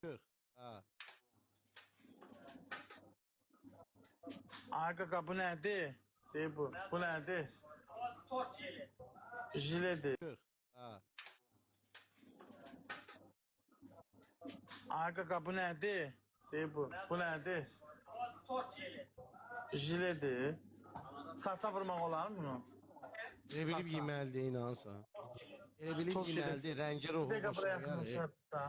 40. Ha. Ay kaka bu nədir? Deyir bu. Bu nədir? Tort jeli. Jiledir. 40. Ha. Ay kaka bu nədir? Deyir bu. Bu nədir? Tort jeli. Jiledir. Saça vurmaq olar mı bunu? Elə bilib yeməlidir inansan. Elə bilib Toz yeməlidir, rəngi ruhu Bir dəqiqə buraya xoşuna gəlir. yaxınlaşıb da.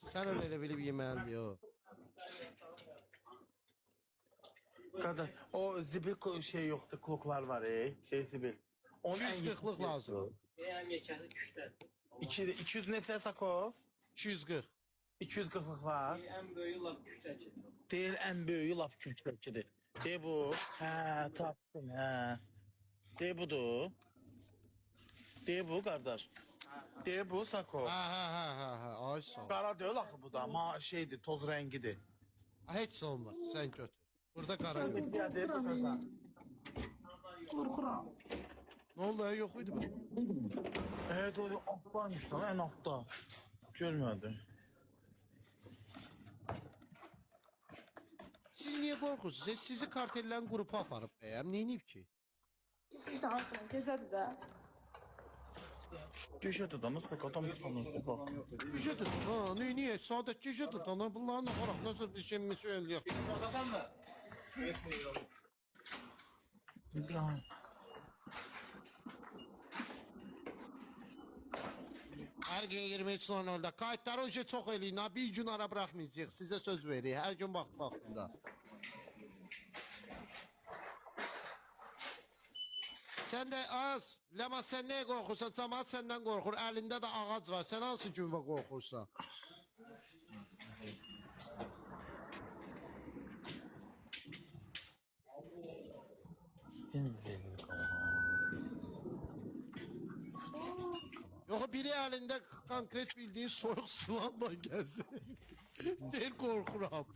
Sən öyle elə bilib yeməlidir o. Qadın, o zibil şey yoxdur, kloklar var şey zibil. Onun ən 240'lık lazım. Benim yekəsi güçlər. 200 neçə sako? 240. 240'lık var. En böyüğü laf güçlər ki. Deyil ən böyüyü lap küçükdür. Deyil bu. Hə, tapdım, hə. Deyil budur. Deyil bu qardaş. Deyil bu sako. Ha. Ay sağ ol. Qara deyil axı bu da, amma şeydir, toz rəngidir. Heç olmaz, sən götür. Burada qara yox. Ya deyil bu qazan. Nə oldu, yox idi bu? Evet, o altdaymış lan, ən altda. Görmədim. Siz niyə qorxursunuz? Sizi kartellərin qrupu aparıb bəyəm, neyniyib ki? Şansın, gözədir də. Düşə tutamız, adam tutamız. Bak. Gecə tut, ha, neyniyək? Sadət gecə tut, ana, bunların aparaq, nasıl bir şey mi söyləyək? İbrahim. Hər gün 23:00-da kayıtları önce çox eləyin, ha, bir gün ara bırakmayacaq, sizə söz veririk, hər gün vaxtında. Sən də az, Ləma sən nəyə qorxursan, cəmaat səndən qorxur, əlində də ağac var, sən hansı günə qorxursan? Sen zeli Yox, biri əlində konkret bildiğin soyuq silahla gəlsin. Deyir qorxuram.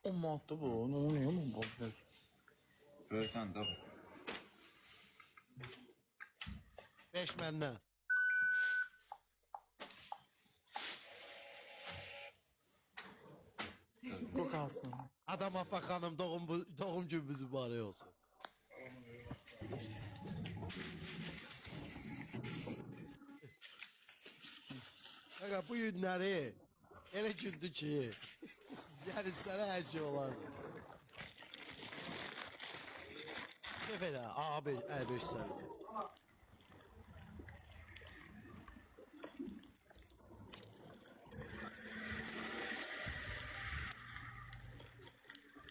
O madde bu, ne oluyor mu bu? Görsən də bu. 5 məndən. Bu kalsın. Adam Affa xanım doğum günümüz mübarək olsun. Qaqa bu günləri elə gündür ki, yəni sənə hər şey olardı. Ne belə, abi, əl-5 sən.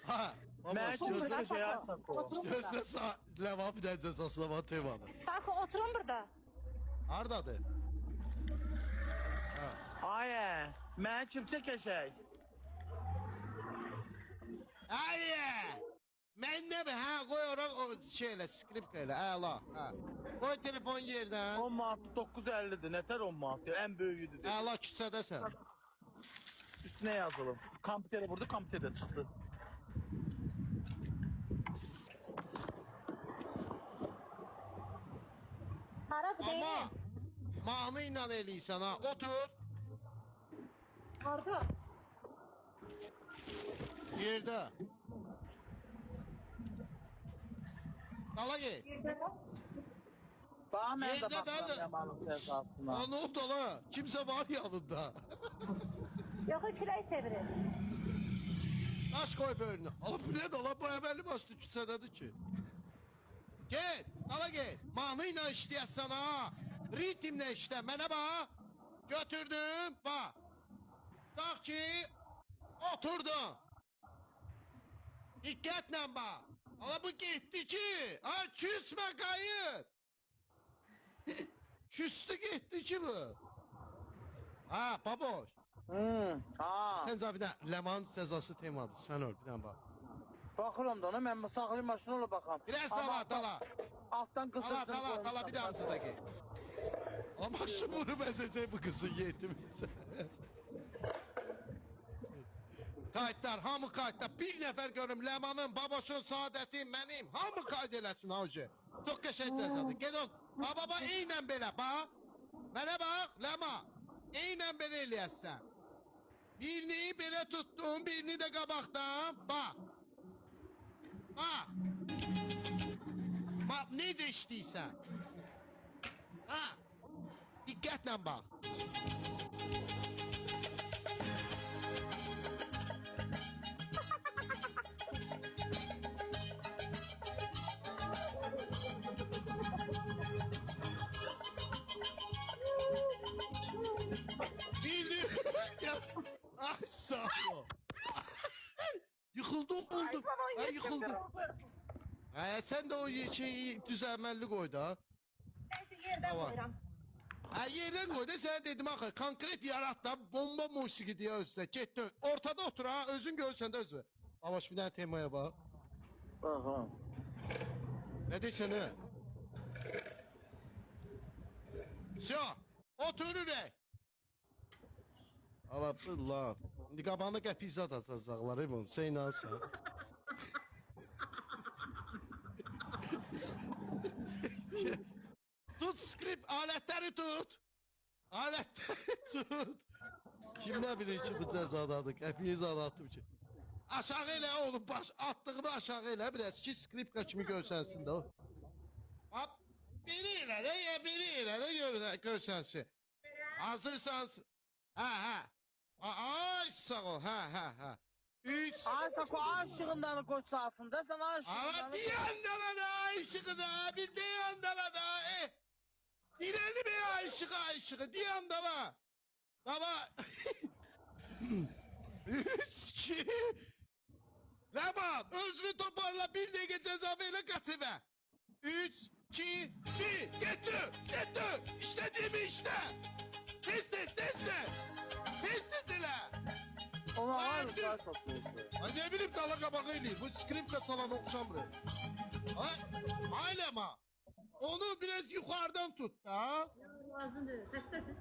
Ha, Ben baba, kimse bir şey alsak o. Oturun burada. gözlə Ləva bir dənə cəzaslama temadır. Sako, oturun burada. Hardadır? Aye, ben kim çekecek? Ayyə! Mən nə bir, hə, qoy ora o şeylə, skripka ilə, əla, hə. Qoy telefon yerdən. 10 madde 950'dir. Neter 10 madde? En büyüğüdür. Əla küçədəsən. Üstüne yazılım. Kompütere vurdu, kompüterde çıktı. Haradır Amma deyim. mahnı ilə eləyirsən ha. Otur. Harada? Yerdə. Dala gel. Bana ben de Yerdə bakmam də- Yaman'ın cezasına. Aa, ne oldu la? Kimsə var yanında. Yox, külək çevirir. Daş koy böyrünə. Ala bu nədir? Ala bu əməlli başlı küçədədir ki. Gel, dala gel. Mahnı ilə işləyəsən ha. Ritmlə işlə. Mənə bax. Götürdüm, bax. Bax ki, oturdum. Diqqətlə bax. Ala bu getdi ki. Ha, küsmə qayıt. Küstü getdi ki bu. Ha, baboş. Ha. Sən Cavidə, Ləmanın cəzası temadır. Sən öl, bir dənə bax. Bakıram da ona, ben bu saxlayım maşına ola bakam. Biraz Ama dala, dala. Alttan kısırsın. Dala bir daha amcadaki. Ama şu bunu bezecek bu kızın yetimize. Kayıtlar, hamı kayıtlar. Bir nefer görüm Ləmanın, baboşun, saadətin, mənim. Hamı kayıt eləsin ha hoca. Çok qəşəng cəzadır. Ged on. Ha baba eynən belə, bax. Mənə bax, Ləma. eynən belə eləyəsən. Birini belə tutdum, birini də qabaqdan. Bax. Bax. Bax, necə işləyirsən? Ha. Diqqətlə bax. Bildim. Ay sağ ol. Yıkıldım oldu. Ay yıkıldım. Sen de o şeyi düzenmelli koy da. Neyse yerden Tamam. koyuram. Yerden koy da sen dedim axı konkret yarat da bomba musiki diye özde. Get dön. Ortada otur ha özün görsen de özü. Avaş bir tane temaya bak. Aha. Ne diyorsun he? Şo. Otur ürək. Allah. İndi qabağına gəl pizza da atacaqlar İmon. Sen inansan. Tut skript aletleri tut. Aletleri tut. Kim ne bilir ki bu cəzadadır. Hepiniz anlattım ki. Aşağı elə oğlum baş attığını aşağı elə biraz ki skripka kimi görsənsin də o. Hop. Biri elə də ya biri elə də görsənsin. Hazırsan. Ha. Ay sağ ol. Ha. 3. Ay Sako aşığından koç sahasında sen Ama aşığından. diyandala da aşığı da bir diyandala da Direli bir aşığı diyandala. Baba 3 2 Tamam özünü toparla bir de ceza böyle katıver. 3 2 1 Getir İstediğimi işte. Tez ile. Ona var mı Hadi. sağ satıyorsun? Ay ne bileyim dala kabağı eləyir. Bu skript kasalan okşamır. Aile ma. Onu biraz yukarıdan tut da. Lazımdır. Xəstəsiz.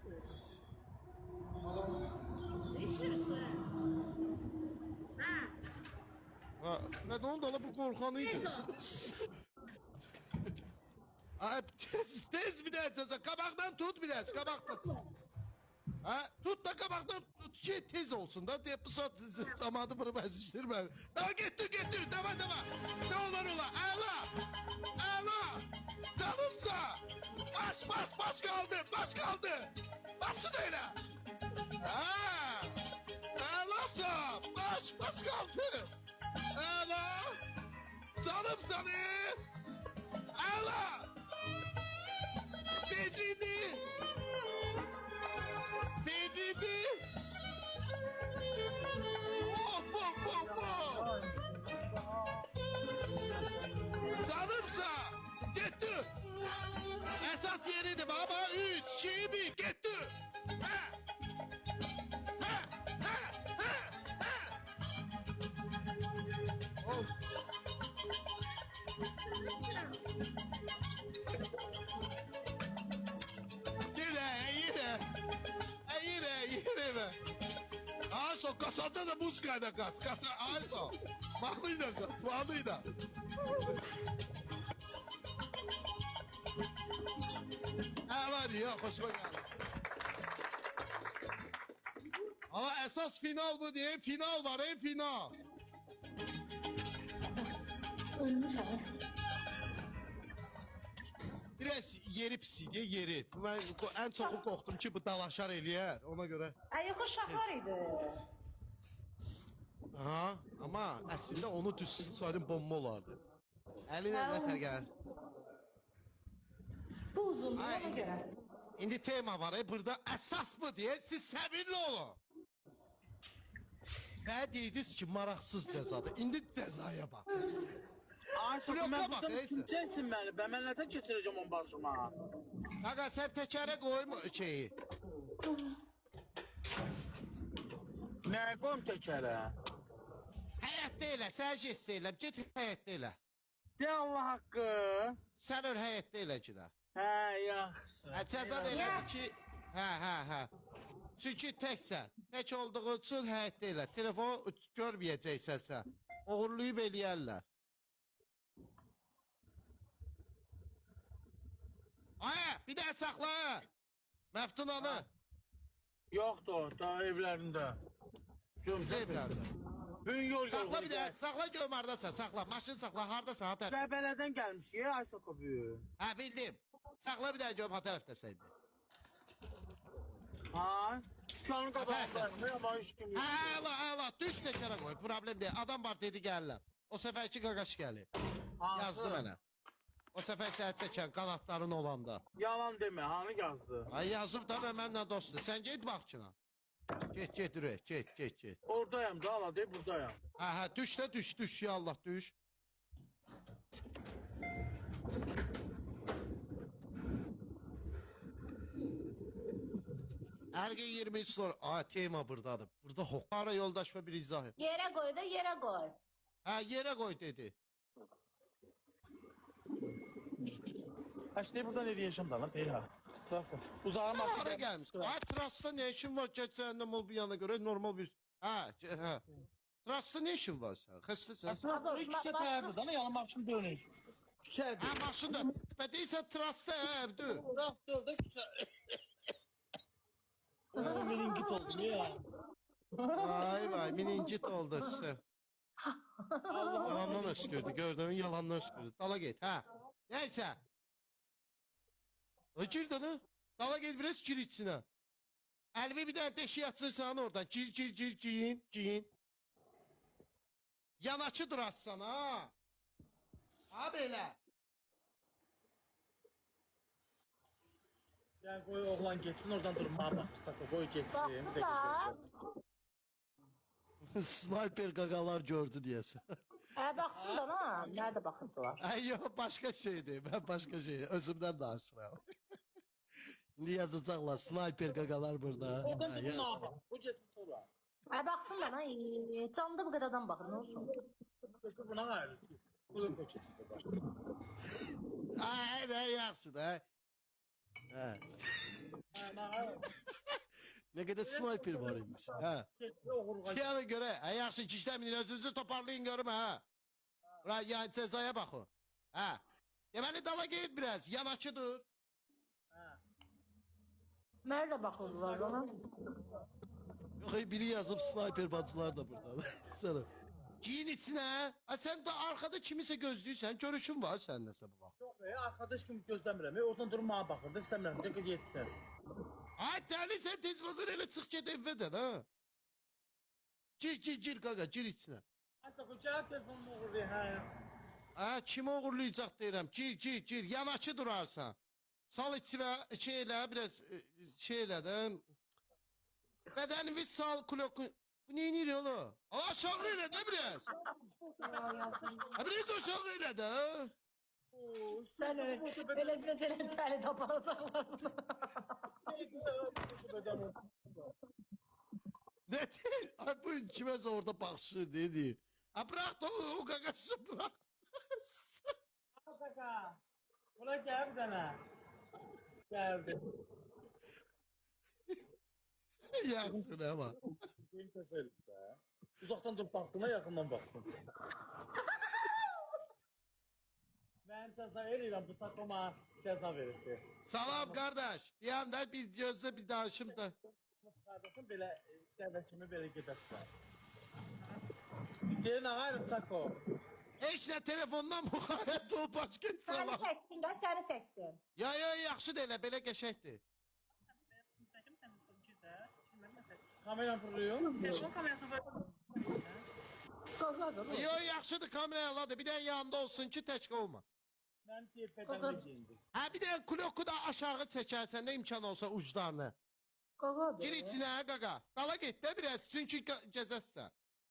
İşir. Ha. Ben onu da bu korkanıydı. Ay tez bir daha ceza. Kabaktan tut biraz kabaktan. Ha tut da kabaktan tut ki tez olsun da diye bu saat zamanı bunu beziştirme. Daha getir tamam. Ne olur ola ala. Canımsa. Baş kaldı. Başı da öyle. Ha. Alasa baş kaldı. Ala. Canım seni. Ala. Bedrini. Wow. Canımsa. Gitti. Esas yeridir baba. 3, 2, 1. Gitti. Ha. Oh. Yine be. Ayso kasada da buz kaynak kas. Ayso. Mahlıyla kas. Mahlıyla. Var ya hoşuma geldi. Ama esas final bu diye final var final. Ölmüş abi. Biraz yeri pis idi yeri. Ben en çok korktum ki bu dalaşar eləyər ona göre. Ay yox uşaqlar idi. Aha ama aslında onu düz saydım bomba olardı. Eline nətər gəlir. Bu uzundur Ay, ona görə. İndi tema var burada esas bu diye siz səbirli olun. Ve deyirdiniz ki maraqsız cəzadır. İndi cəzaya bak. Ay Sako Bloka ben bak, buradan neyse. kimsesin beni. Ben nətə keçireceğim onun başıma. Kaka sen tekere koyma şeyi. Ne koyum tekere? Həyətdə elə, sən gets elə, get həyətdə elə. De Allah hakkı. Sən öl həyətdə elə ki də. He yaxşı. Cəza da elədir ki, hə. Çünki təksən, tək olduğu üçün həyətdə elə. Telefon görməyəcəksən sən. Oğurlayıb eləyərlər. Ay, bir daha saxla. Məftun anı. Yoxdur, daha evlərində. Bizə evlərdə. Bugün yol Saxla bir də, yol. saxla görüm hardasan, saxla. Maşın saxla, hardasan, ha tərəf. Qəbələdən gəlmişik, ay Sokobu. Hə, bildim. Saxla bir də görüm ha tərəfdəsən. Ha? Dükkanın qabağındayım, amma heç kim yox. Hə, əla, düş neçərə qoy, problem deyil. Adam var dedi gəlirlər. O səfərki qaqaş gəlir. Yazdı mənə. O səfər səhət çəkən qanatların olanda. Yalan demə, hanı yazdı? Ay yazıb da və mənlə dostdur. Sən get baxçına. Get, ürək, get. Oradayım da, ala deyib, buradayım. Hə, düş də düş, ya Allah, düş. Ergen 23 sonra, tema buradadır. Burada hoqara yoldaşma bir izah et. Yere koy da yere koy. Hə, yerə qoy dedi. Əşli burada ne diyeceğim da lan, Peyha. Trasla. Uzağa Hara maşın gəlmiş. Ay, trasda ne işin var keçəndən ol bu yana görə normal bir... Hə. Trasda ne işin var sən? Xəstəsən? Aslında küçə təyərdir da, yalan maşın dönür. Küçədir. Hə, maşında. Və deyirsən trasda evdir. Trasda da küçə. O meningit oldu ya. Vay, meningit oldu sizə. Yalandan öskürdü, gördün mü? Yalandan öskürdü. Dala git, hə. Neyse. Gir de. Dala git biraz gir içine. Elimi bir tane deşi yatsırsan oradan. Gir, giyin. Yanaçı durarsan ha. Ha böyle. Yani koy oğlan geçsin oradan durmaya bakırsak o koy geçsin. Baksın da. Sniper gagalar gördü diyesin. Baksın da ha. Nerede bakıntılar? Ay yok başka şeydi. Ben başka şey. Özümden de aşırı. Şimdi yazacaklar. Sniper gagalar burada. Oradan Ha, durmaya bak. O geçsin sonra. Baksın da ha. Canlı bu kadar adam bakır ne olsun? Kötü buna gayrı. Kulüp geçsin. Ay ne yaksın ha. Ha. Ne kadar sniper var imiş. Ha. Siyana göre. Ha yaxşı kişilemin özünüzü toparlayın görüm ha. Bura yani cezaya bak o. Ha. Demeli dala git biraz. Yanaşıdır. Nerede bakırlar ona? Yok biri yazıp sniper bacılar da burada. Sana. Giyin içine. Ha sen de arkada kimisə gözlüysən. Görüşün var sənin nəsə bu vaxt. Yok be arkadaş kimi gözləmirəm. Oradan durmaya baxırdı. İstəmirəm. Dəqiqə getsin. Ay dəli sən tez bazar elə çıx get evdən ha. Gir qaqa gir içine. Asla bu cevap telefonumu uğurluyor ha. Ha kimi uğurlayacaq deyirəm. Gir. Yanaşı durarsan. Sal içine şey elə biraz şey elədən. Bədənini sal kloku. Bu neyini oğlum? Aşağı elə də biraz. Ha biraz aşağı elə də. Sen öyle biraz elenteli de aparacaklar bunu. Ne değil? Ay bu kime orada bakışı dedi. Ha bırak da o gagaşı bırak. Kaka. Buna gel bir tane. Geldi. Yaktın ama. Benim tesellik be. Uzaktan dur baktığına yakından baksın. Ben ceza veriyorum bu sakoma ceza verirdi. Salam kardeş. Diyem de bir gözle bir danışım da. Kardeşim böyle devletimi böyle gidersin. Gelin ağarım sako. Hiç ne telefondan muhabbet ol başka Seni salam. çeksin de seni çeksin. Ya yaxşı deyil, belə qəşəngdir. Kameram fırlıyor. Kakadır. Yo yaxşıdır kameraya aladı. Bir de yanında olsun ki tək olma. Ben tepeden giyindim. Ha bir de kloku da aşağı çəkərsən də imkan olsa uclarını. Kakadır. Gir içine qaqa. Dala get də biraz çünki gəzəsən.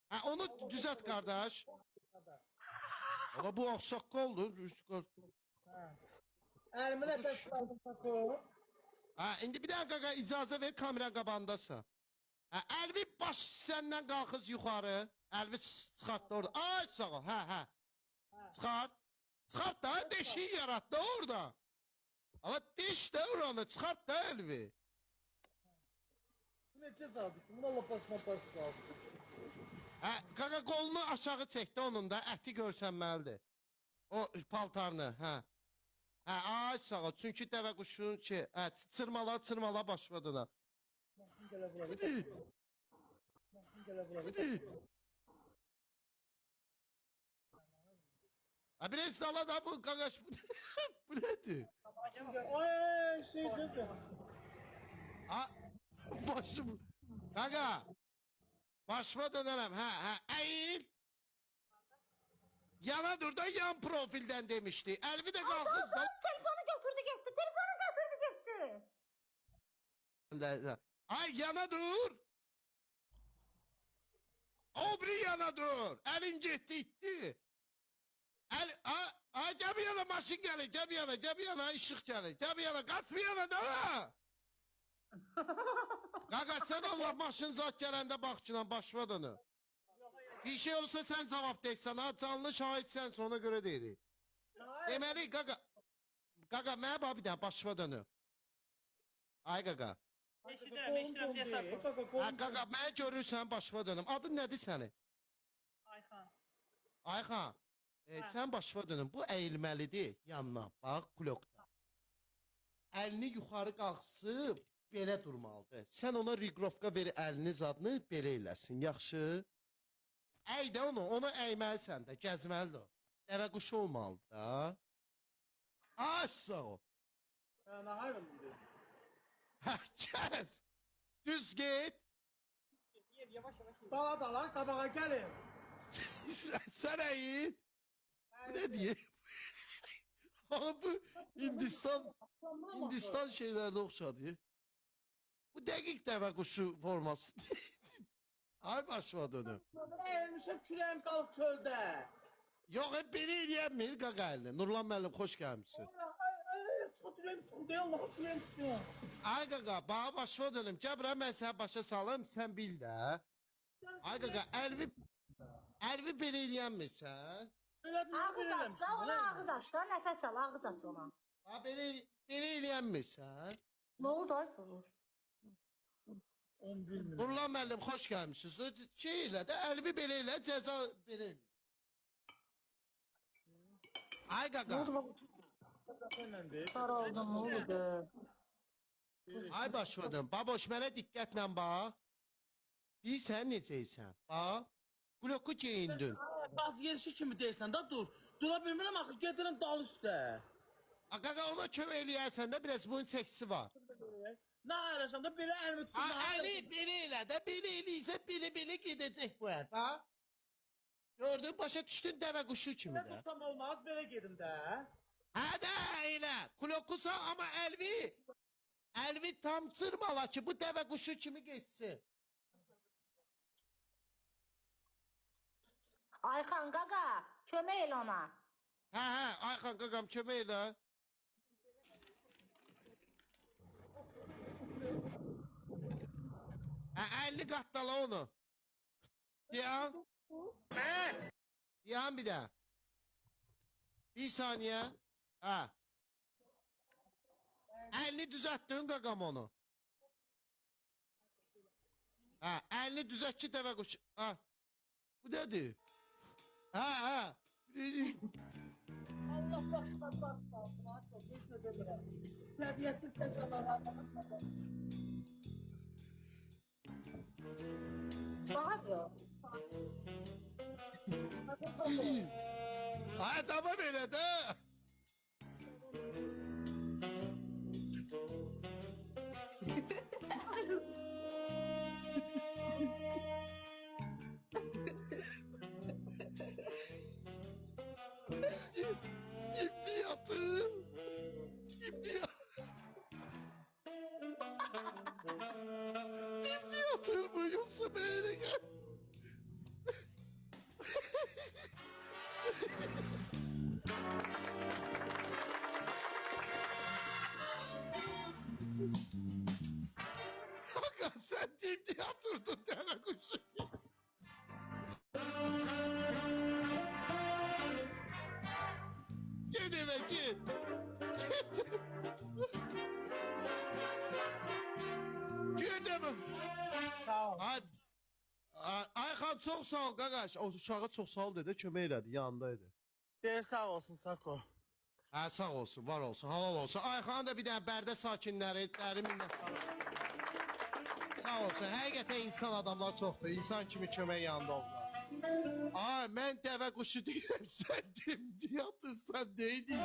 Ha onu düzelt kardeş. Ama bu aksakaldır. Elimi de taşladım sako. Ha indi bir dənə qaqa icazə ver kamera qabandasa. Ha Əlvi baş səndən qalxız yuxarı. Əlvi çıxart da orada. Ay sağ ol. Hə. Çıxart. Çıxart da deşiyi yarat da orada. Ama deş de oranı çıxart da Əlvi. Ne ceza aldık? Buna Allah başıma taş aldı. Ha qaqa qolunu aşağı çəkdi onun da əti görsənməlidir. O paltarını, hə. Hə, ay sağ ol. Çünki dəvə quşunun çırmala başladılar. Bu değil. Bu değil. Ha biraz dala da bu kagaş bu. Bu nedir? Ay şey şey. Ha başım. Gaga. Başıma dönerim. Ha eğil. Yana dur da yan profilden demişti. Elvi de kalkız da. Telefonu götürdü gitti. Telefonu götürdü gitti. Ay yana dur. O bir yana dur. Elin gitti. Gel bir yana maşın gelir. Gel bir yana ışık gelir. Gel bir yana kaç bir yana da. Gaga sen Allah maşın zat gelende bakçına başıma dönü. Bir şey olsa sen cevap deyirsən, ha canlı şahid sen sonra göre deyirik. Deməli Gaga mənə bax bir dənə başıma dönü. Ay Gaga. Eşidirəm, desək. Ha Gaga mənə görürsən başıma dönüm. Adın nədir sənin? Ayxan. Ayxan. Sən başıma dönüm. Bu əyilməlidir yanına. Bax blokda. Əlini yuxarı qalxsıb belə durmalıdır. Sən ona rigrovka ver əlini zadını belə eləsin. Yaxşı? Əy də onu əyməlisən də, gəzməlidir o. Dəvə quşu olmalıdır da. Aşağı o. Nə hayvan bu? Hə, gəz. Düz get. Yavaş. Dala qabağa gəlin. Sən əyil. Bu nə deyir? Ama bu Hindistan şeylerine oxşadı. Bu dəqiq dəvə quşu forması. Ay başıma dönüm. Əyilmişəm kürəyim qalıb çöldə. Yox, hep beni eləyənmir qaqa əlini. Nurlan müəllim, xoş gəlmişsin. Çatırım sıxıldı, Allah'a kürəyim tutuyor. Ay qaqa, bağa başıma dönüm. Gəl bura, mən sənə başa salım, sən bil də. Ay qaqa, əlvi belə eləyənmirsən. Ağız açsa ona ağız aç da nefes al ağız aç ona. Ha, belə eləyənmirsən. Ne oldu ay olur? Nurlan müəllim, xoş gəlmişsiniz. Şey elə də, əlvi belə elə, cəza belə elə. Ay Ne qaqa. oldu baba? Sarı oldun ne oldu? Ay başladım. Baboş mənə diqqətlə bax. Bilsən necəysən? Bax. Bloku geyindin. Baz yerişi kimi deyirsən da dur. Dura bilmirəm axı gedirəm dal üstə. Qaqa ona kömək eləyərsən də biraz bunun çəkisi var. Nə ayırırsan da belə əlimi tutun. Əli belə elə də belə eləyirsə belə gedəcək bu ər. Bax. Gördün, başa düşdün dəvə quşu kimi də. Tutsam olmaz, belə gedim də. Hə də elə. Klokusa amma əlvi tam çırmala ki bu dəvə quşu kimi geçsin. Aykan gaga kömək el ona. Hə, Ayxan qaqam kömək elə. Hə, 50 qattala onu. Diyan. Diyan bir də. Bir saniye. Ha. 50 düzelttin qaqam onu. Ha, 50 düzelt ki dəvə quş. Ha. Bu nədir? Ha. Allah başına baxsın. Heç nə demirəm. Təbiətin təsəvvürlərini. Bağırıyor. Ha, tamam elə də. Şimdi yaptım. Şimdi yaptım bu yoksa böyle gel. Hakan sen şimdi yatırdın deve kuşu. Gel eve gel. Gel eve. Sağ ol. Hadi. Ayxan çox sağ ol qaqaş. O uşağa çox sağ ol dedi, kömək elədi, yanındaydı. Deyir sağ olsun Sako. Hə, sağ olsun, var olsun, halal olsun. Ayxan da bir dənə Bərdə sakinləri, dərin minnətdarım. Sağ olsun. Həqiqətən insan adamlar çoxdur. İnsan kimi kömək yanında oldular. Ay, mən dəvə quşu deyirəm, sən dimdi yatırsan, deydin.